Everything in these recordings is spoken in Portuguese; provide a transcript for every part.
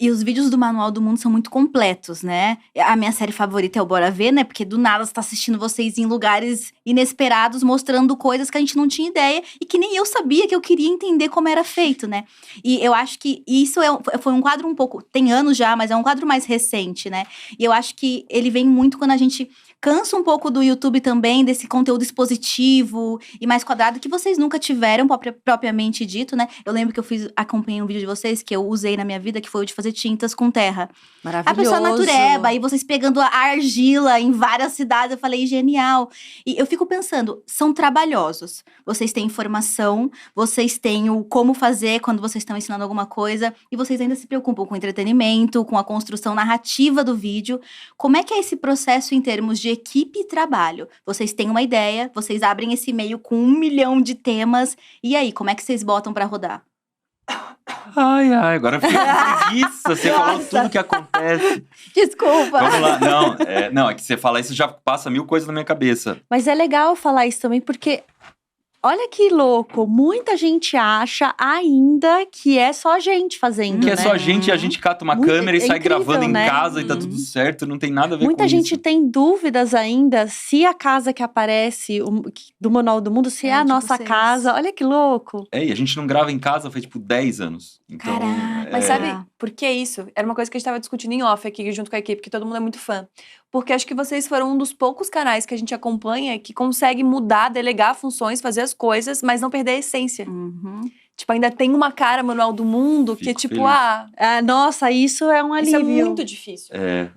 E os vídeos do Manual do Mundo são muito completos, né? A minha série favorita é o Bora Ver, né? Porque do nada você tá assistindo vocês em lugares inesperados, mostrando coisas que a gente não tinha ideia e que nem eu sabia, que eu queria entender como era feito, né? E eu acho que isso foi um quadro um pouco… Tem anos já, mas é um quadro mais recente, né? E eu acho que ele vem muito quando a gente cansa um pouco do YouTube também, desse conteúdo expositivo e mais quadrado, que vocês nunca tiveram, propriamente dito, né? Eu lembro que acompanhei um vídeo de vocês que eu usei na minha vida, que foi o de fazer tintas com terra. Maravilhoso. A pessoa natureba, e vocês pegando a argila em várias cidades, eu falei, genial. E eu fico pensando, são trabalhosos. Vocês têm informação, vocês têm o como fazer quando vocês estão ensinando alguma coisa, e vocês ainda se preocupam com o entretenimento, com a construção narrativa do vídeo. Como é que é esse processo em termos de equipe e trabalho? Vocês têm uma ideia, vocês abrem esse e-mail com 1 milhão de temas, e aí, como é que vocês botam pra rodar? Ai, agora eu fiquei com preguiça. Você falou tudo que acontece. Desculpa. Vamos lá. Não, é que você fala isso, já passa 1000 coisas na minha cabeça. Mas é legal falar isso também, porque… Olha que louco, muita gente acha ainda que é só a gente fazendo, Que né? é só a gente cata uma câmera e sai incrível, gravando né? em casa e tá tudo certo, não tem nada a ver Muita com gente isso. tem dúvidas ainda se a casa que aparece do Manual do Mundo, se é a de nossa vocês. casa. Olha que louco. E a gente não grava em casa faz 10 anos. Então, Caraca. Mas sabe por que isso? Era uma coisa que a gente tava discutindo em off aqui junto com a equipe, que todo mundo é muito fã. Porque acho que vocês foram um dos poucos canais que a gente acompanha que consegue mudar, delegar funções, fazer as coisas, mas não perder a essência. Uhum. Tipo, ainda tem uma cara Manual do Mundo que é Fico tipo, feliz. Nossa, isso é um isso alívio. é muito difícil.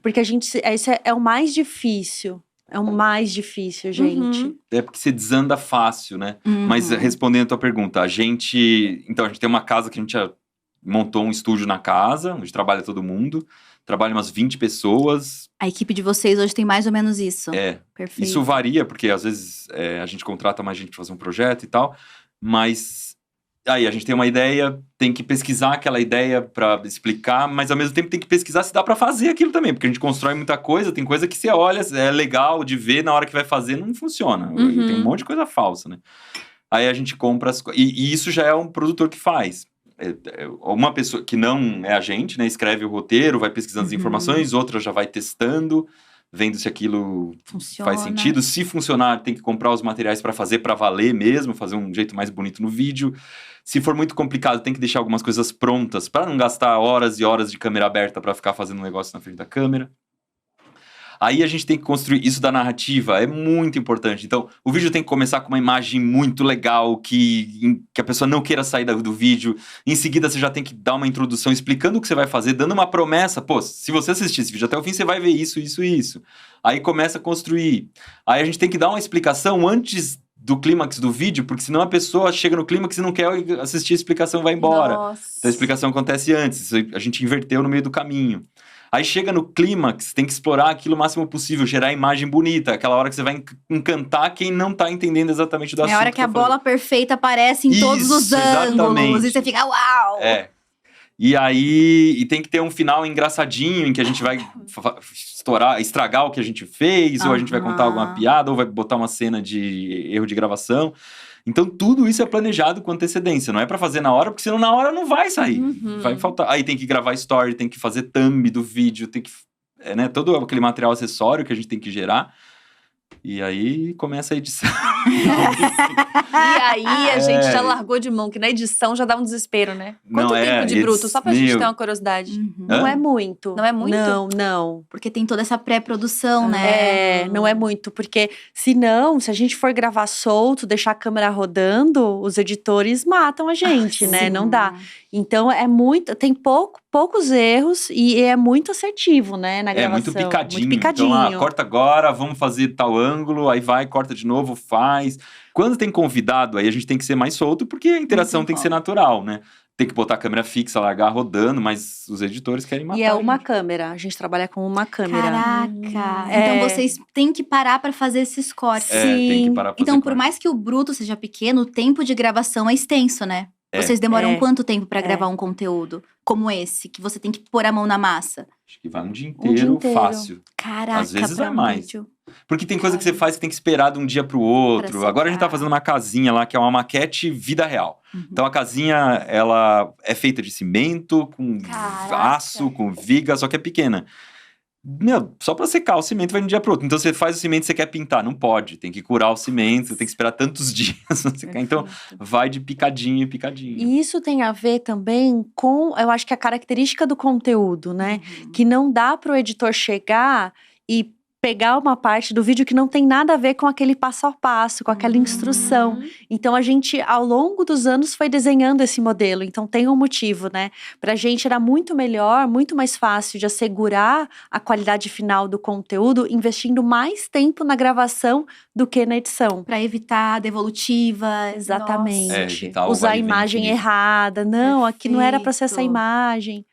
Porque isso é o mais difícil. É o mais difícil, gente. É porque você desanda fácil, né? Uhum. Mas respondendo a tua pergunta, a gente tem uma casa que a gente já montou um estúdio na casa, onde trabalha todo mundo. Trabalha umas 20 pessoas. A equipe de vocês hoje tem mais ou menos isso. Perfeito. Isso varia, porque às vezes a gente contrata mais gente pra fazer um projeto e tal. Mas aí a gente tem uma ideia, tem que pesquisar aquela ideia pra explicar, mas ao mesmo tempo tem que pesquisar se dá pra fazer aquilo também. Porque a gente constrói muita coisa, tem coisa que você olha, é legal de ver, na hora que vai fazer não funciona. Tem um monte de coisa falsa, né? Aí a gente compra as coisas. E isso já é um produtor que faz. Uma pessoa que não é a gente, né, escreve o roteiro, vai pesquisando as informações, outra já vai testando, vendo se aquilo faz sentido. Se funcionar, tem que comprar os materiais para fazer para valer mesmo, fazer um jeito mais bonito no vídeo. Se for muito complicado, tem que deixar algumas coisas prontas para não gastar horas e horas de câmera aberta para ficar fazendo um negócio na frente da câmera. Aí a gente tem que construir isso da narrativa, é muito importante. Então, o vídeo tem que começar com uma imagem muito legal, que a pessoa não queira sair do vídeo. Em seguida, você já tem que dar uma introdução explicando o que você vai fazer, dando uma promessa. Pô, se você assistir esse vídeo até o fim, você vai ver isso, isso e isso. Aí começa a construir. Aí a gente tem que dar uma explicação antes do clímax do vídeo, porque senão a pessoa chega no clímax e não quer assistir a explicação e vai embora. Nossa. Então a explicação acontece antes, isso a gente inverteu no meio do caminho. Aí chega no clímax, tem que explorar aquilo o máximo possível, gerar imagem bonita, aquela hora que você vai encantar quem não tá entendendo exatamente do assunto. É a hora que a bola perfeita aparece em todos os ângulos, e você fica, uau! E aí, tem que ter um final engraçadinho, em que a gente vai estragar o que a gente fez, ou a gente vai contar alguma piada, ou vai botar uma cena de erro de gravação. Então, tudo isso é planejado com antecedência. Não é pra fazer na hora, porque senão na hora não vai sair. Vai faltar. Aí tem que gravar story, tem que fazer thumb do vídeo, tem que… todo aquele material acessório que a gente tem que gerar. E aí começa a edição. E aí a gente já largou de mão, que na edição já dá um desespero, né? Quanto tempo de bruto? Só pra gente ter uma curiosidade. Não é muito. Não é muito? Não. Porque tem toda essa pré-produção, né? Não é muito. Porque se a gente for gravar solto, deixar a câmera rodando, os editores matam a gente, né? Sim. Não dá. Então é muito, tem poucos erros e é muito assertivo, né, na gravação. Muito picadinho. Então, corta agora, vamos fazer tal ângulo, aí vai, corta de novo, faz. Quando tem convidado, aí a gente tem que ser mais solto, porque a interação tem que ser natural, né? Tem que botar a câmera fixa, largar rodando, mas os editores querem matar. E é uma câmera, a gente trabalha com uma câmera. Caraca! Então vocês têm que parar pra fazer esses cortes. Sim. Tem que parar pra fazer Então, por mais que o bruto seja pequeno, o tempo de gravação é extenso, né? Vocês demoram quanto tempo pra gravar um conteúdo como esse, que você tem que pôr a mão na massa? Acho que vai um dia inteiro, fácil. Caraca, às vezes é mais. Vídeo. Porque tem coisa que você faz que tem que esperar de um dia pro outro. Pra Agora a gente tá secar. fazendo uma casinha lá, que é uma maquete vida real. Então a casinha, ela é feita de cimento, com Caraca. aço, com viga, só que é pequena. Meu, só pra secar o cimento vai de um dia pro outro. Então você faz o cimento e você quer pintar. Não pode, tem que curar o cimento, tem que esperar tantos dias pra secar. Então vai de picadinho em picadinho. E isso tem a ver também com, eu acho que a característica do conteúdo, né? Que não dá para o editor chegar e pegar uma parte do vídeo que não tem nada a ver com aquele passo a passo, com aquela instrução. Então a gente, ao longo dos anos, foi desenhando esse modelo. Então tem um motivo, né? Pra gente era muito melhor, muito mais fácil de assegurar a qualidade final do conteúdo, investindo mais tempo na gravação do que na edição. Pra evitar devolutiva. Exatamente. É, evitar o Usar a vai e vem imagem infinito. errada. Não, aqui não era pra ser essa Perfeito. imagem.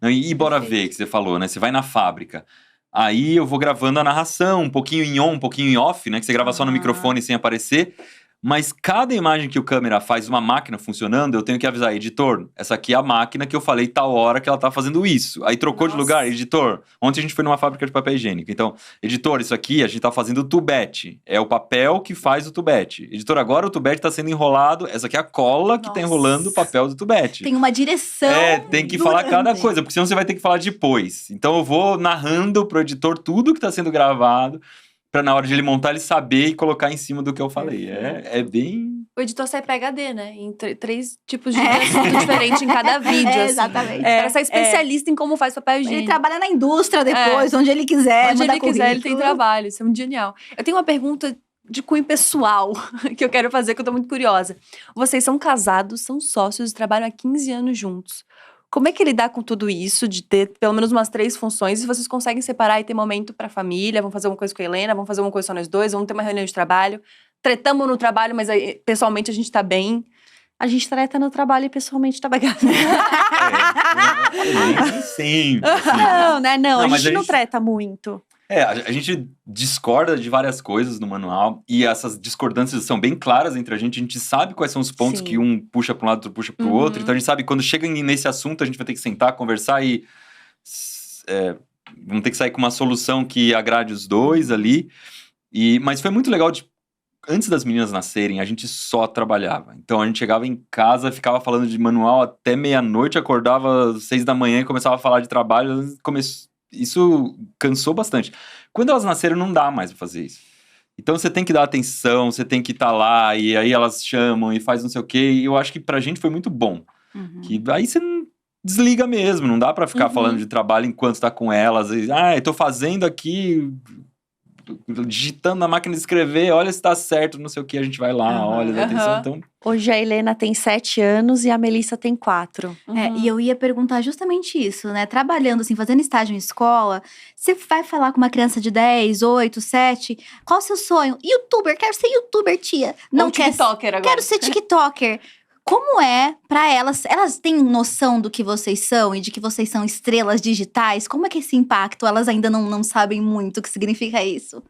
Não, e bora Perfeito. ver, que você falou, né? Você vai na fábrica. Aí eu vou gravando a narração, um pouquinho em on, um pouquinho em off, né? Que você grava só no microfone sem aparecer. Mas cada imagem que o câmera faz uma máquina funcionando, eu tenho que avisar, editor, essa aqui é a máquina que eu falei tal hora que ela tá fazendo isso. Aí trocou de Nossa. lugar, editor. Ontem a gente foi numa fábrica de papel higiênico. Então, editor, isso aqui a gente tá fazendo tubete. É o papel que faz o tubete. Editor, agora o tubete tá sendo enrolado. Essa aqui é a cola que tá Nossa. enrolando o papel do tubete. Tem uma direção. Tem que falar cada durante. coisa, porque senão você vai ter que falar depois. Então eu vou narrando pro editor tudo que tá sendo gravado, pra na hora de ele montar, ele saber e colocar em cima do que eu falei. É bem... O editor sai PhD, né? Em 3 tipos de assunto diferente em cada vídeo. É, assim. exatamente. O cara sai especialista em como faz papel Ele higiênico. trabalha na indústria depois, onde ele quiser. Onde manda ele quiser, ele tem currículo. trabalho. Isso é muito genial. Eu tenho uma pergunta de cunho pessoal que eu quero fazer, que eu tô muito curiosa. Vocês são casados, são sócios e trabalham há 15 anos juntos. Como é que lidar com tudo isso, de ter pelo menos umas 3 funções, e vocês conseguem separar e ter momento pra família? Vamos fazer uma coisa com a Helena, vamos fazer uma coisa só nós dois, vamos ter uma reunião de trabalho. Tretamos no trabalho, mas aí, pessoalmente a gente tá bem. A gente treta no trabalho e pessoalmente tá bagado. Nem sempre. assim. Não, né? Não, Não, a mas gente a não gente- treta muito. A gente discorda de várias coisas no manual e essas discordâncias são bem claras entre a gente sabe quais são os pontos Sim. que um puxa para um lado, outro puxa para o outro, então a gente sabe que quando chega nesse assunto a gente vai ter que sentar, conversar e vamos ter que sair com uma solução que agrade os dois ali. Mas foi muito legal, antes das meninas nascerem, a gente só trabalhava. Então a gente chegava em casa, ficava falando de manual até meia-noite, acordava às 6 da manhã e começava a falar de trabalho. Isso cansou bastante. Quando elas nasceram, não dá mais pra fazer isso. Então você tem que dar atenção, você tem que estar lá, e aí elas chamam e faz não sei o quê. E eu acho que pra gente foi muito bom. Que aí você não desliga mesmo, não dá pra ficar falando de trabalho enquanto tá com elas. Eu tô fazendo aqui, digitando na máquina de escrever, olha se tá certo, não sei o que, a gente vai lá, olha, dá atenção. Então, Hoje a Helena tem 7 anos e a Melissa tem 4. E eu ia perguntar justamente isso, né? Trabalhando, assim, fazendo estágio em escola, você vai falar com uma criança de 10, 8, 7, qual o seu sonho? YouTuber, quero ser YouTuber, tia. Não TikToker agora. Quero ser TikToker. Como é pra elas? Elas têm noção do que vocês são e de que vocês são estrelas digitais? Como é que esse impacto? Elas ainda não sabem muito o que significa isso.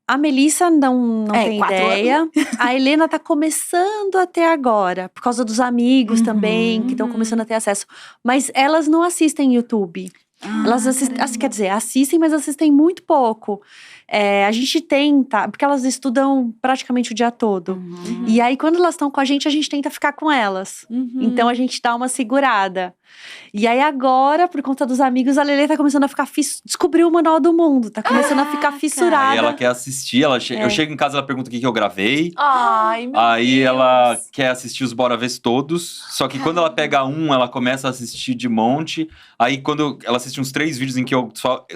A Melissa não tem 4 ideia. A Helena tá começando a ter agora, por causa dos amigos também, que estão começando a ter acesso. Mas elas não assistem YouTube. Elas assistem, mas assistem muito pouco. A gente tenta, porque elas estudam praticamente o dia todo. E aí, quando elas estão com a gente tenta ficar com elas. Então, a gente dá uma segurada. E aí, agora, por conta dos amigos, a Lelê tá começando a ficar… Descobriu o Manual do Mundo. Tá começando a ficar fissurada. aí ela quer assistir, eu chego em casa, ela pergunta o que eu gravei. Ai, meu Aí Deus. ela quer assistir os Bora Vês todos, só que quando ela pega ela começa a assistir de monte. Aí quando ela assiste uns 3 vídeos em que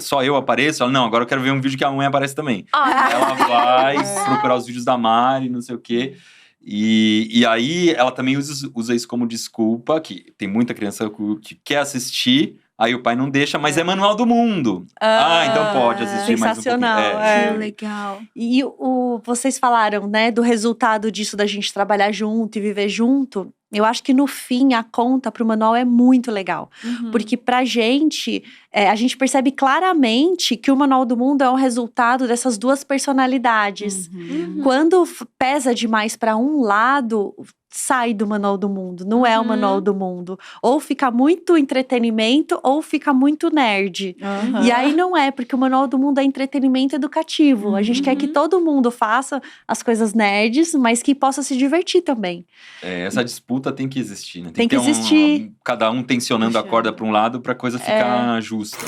só eu apareço, ela, não, agora eu quero ver um vídeo que a mãe aparece também. Ai, Ela vai procurar os vídeos da Mari, não sei o quê. E aí ela também usa isso como desculpa, que tem muita criança que quer assistir, aí o pai não deixa, mas é Manual do Mundo. Então pode assistir mais um pouquinho. sensacional, Que legal. E quando vocês falaram, né, do resultado disso da gente trabalhar junto e viver junto, eu acho que no fim a conta pro Manual é muito legal. Porque pra gente, a gente percebe claramente que o Manual do Mundo é um resultado dessas duas personalidades. Quando pesa demais pra um lado, sai do Manual do Mundo, não é o Manual do Mundo. Ou fica muito entretenimento, ou fica muito nerd. E aí não é, porque o Manual do Mundo é entretenimento educativo. A gente quer que todo mundo faça as coisas nerds, mas que possa se divertir também. Essa disputa tem que existir, né? Tem que ter existir. cada um tensionando a corda para um lado para a coisa ficar justa.